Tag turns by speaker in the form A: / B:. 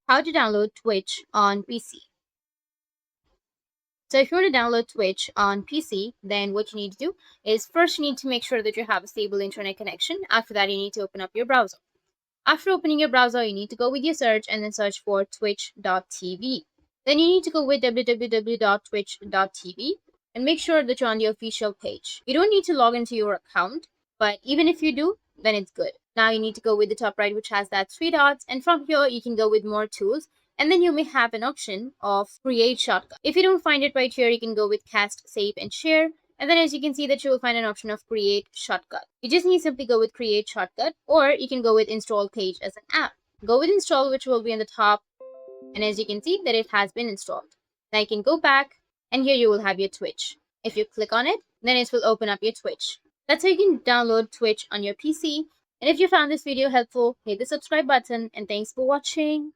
A: How to download Twitch on PC. So if you want to download Twitch on PC, then what you need to do is first you need to make sure that you have a stable internet connection. After that, you need to open up your browser. After opening your browser, you need to go with your search and then search for twitch.tv. Then you need to go with www.twitch.tv and make sure that you're on the official page. You don't need to log into your account, but even if you do, then it's good. Now you need to go with the top right, which has that three dots, and from here you can go with more tools, and then you may have an option of create shortcut. If you don't find it right here, you can go with cast, save, and share. And then as you can see that you will find an option of create shortcut. You just need to simply go with create shortcut, or you can go with install page as an app. Go with install, which will be on the top, and as you can see that it has been installed. Now you can go back, and here you will have your Twitch. If you click on it, then it will open up your Twitch. That's how you can download Twitch on your PC. And if you found this video helpful, hit the subscribe button, and thanks for watching.